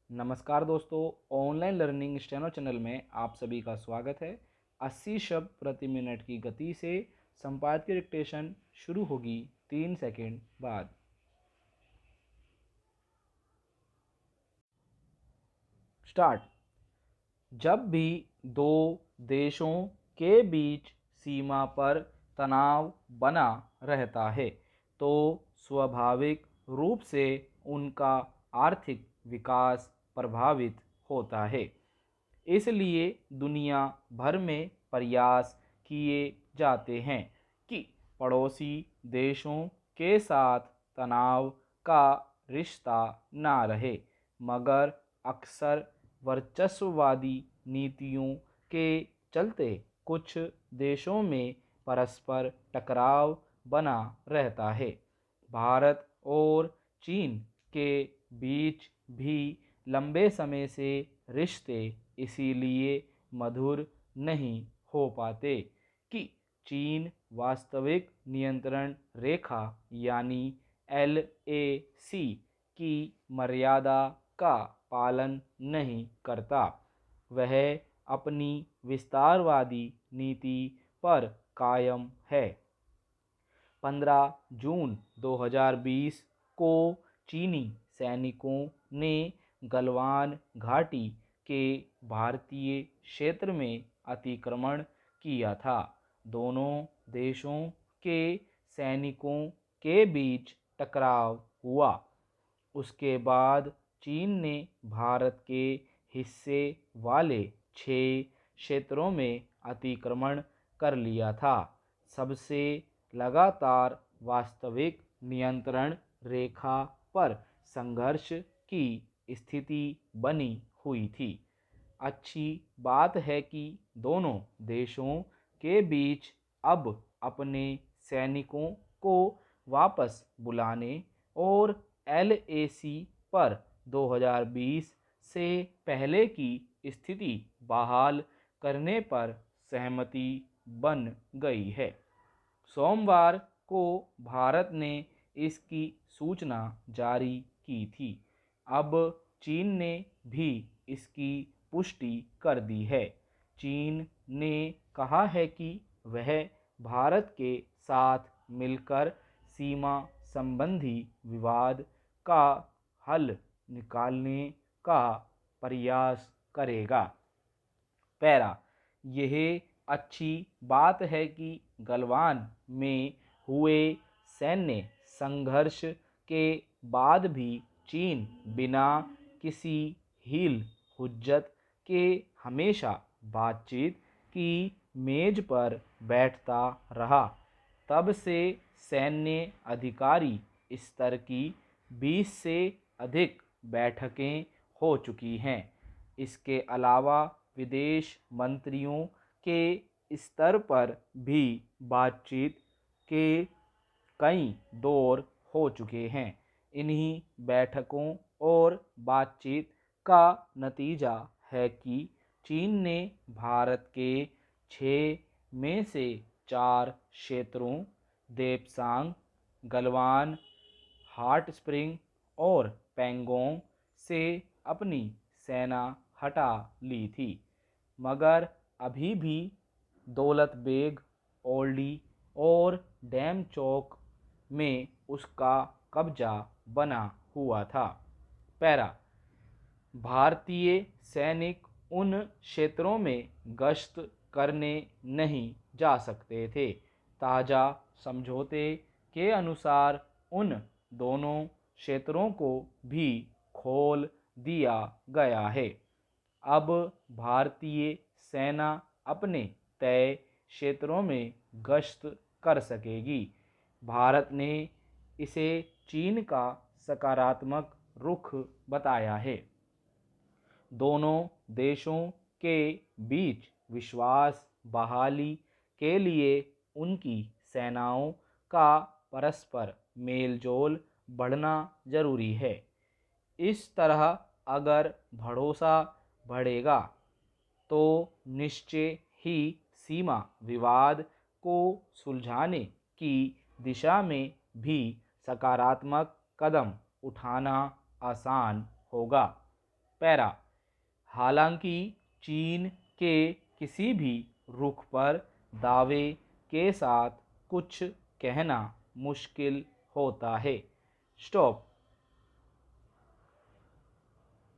नमस्कार दोस्तों, online learning steno channel में आप सभी का स्वागत है। 80 शब्द प्रति मिनट की गति से संपादकीय डिक्टेशन शुरू होगी 3 सेकंड बाद। स्टार्ट। जब भी दो देशों के बीच सीमा पर तनाव बना रहता है तो स्वाभाविक रूप से उनका आर्थिक विकास प्रभावित होता है। इसलिए दुनिया भर में प्रयास किए जाते हैं कि पड़ोसी देशों के साथ तनाव का रिश्ता ना रहे, मगर अक्सर वर्चस्ववादी नीतियों के चलते कुछ देशों में परस्पर टकराव बना रहता है। भारत और चीन के बीच भी लंबे समय से रिश्ते इसीलिए मधुर नहीं हो पाते कि चीन वास्तविक नियंत्रण रेखा यानी LAC की मर्यादा का पालन नहीं करता। वह अपनी विस्तारवादी नीति पर कायम है। 15 जून 2020 को चीनी सैनिकों ने गलवान घाटी के भारतीय क्षेत्र में अतिक्रमण किया था। दोनों देशों के सैनिकों के बीच टकराव हुआ। उसके बाद चीन ने भारत के हिस्से वाले 6 क्षेत्रों में अतिक्रमण कर लिया था। सबसे लगातार वास्तविक नियंत्रण रेखा पर संघर्ष की स्थिति बनी हुई थी। अच्छी बात है कि दोनों देशों के बीच अब अपने सैनिकों को वापस बुलाने और LAC पर 2020 से पहले की स्थिति बहाल करने पर सहमति बन गई है। सोमवार को भारत ने इसकी सूचना जारी की थी। अब चीन ने भी इसकी पुष्टि कर दी है। चीन ने कहा है कि वह भारत के साथ मिलकर सीमा संबंधी विवाद का हल निकालने का प्रयास करेगा। पैरा। यह अच्छी बात है कि गलवान में हुए सैन्य संघर्ष के बाद भी चीन बिना किसी हील हुज्जत के हमेशा बातचीत की मेज पर बैठता रहा। तब से सैन्य अधिकारी स्तर की 20 से अधिक बैठकें हो चुकी हैं। इसके अलावा विदेश मंत्रियों के स्तर पर भी बातचीत के कई दौर हो चुके हैं। इन्हीं बैठकों और बातचीत का नतीजा है कि चीन ने भारत के 6 में से 4 क्षेत्रों देपसांग, गलवान, हॉट स्प्रिंग और पैंगोंग से अपनी सेना हटा ली थी, मगर अभी भी दौलत बेग, ओल्डी और डैम चौक में उसका कब्जा बना हुआ था। पैरा। भारतीय सैनिक उन क्षेत्रों में गश्त करने नहीं जा सकते थे। ताज़ा समझौते के अनुसार उन दोनों क्षेत्रों को भी खोल दिया गया है। अब भारतीय सेना अपने तय क्षेत्रों में गश्त कर सकेगी। भारत ने इसे चीन का सकारात्मक रुख बताया है। दोनों देशों के बीच विश्वास बहाली के लिए उनकी सेनाओं का परस्पर मेलजोल बढ़ना जरूरी है। इस तरह अगर भरोसा बढ़ेगा तो निश्चय ही सीमा विवाद को सुलझाने की दिशा में भी सकारात्मक कदम उठाना आसान होगा। पैरा। हालांकि चीन के किसी भी रुख पर दावे के साथ कुछ कहना मुश्किल होता है। स्टॉप।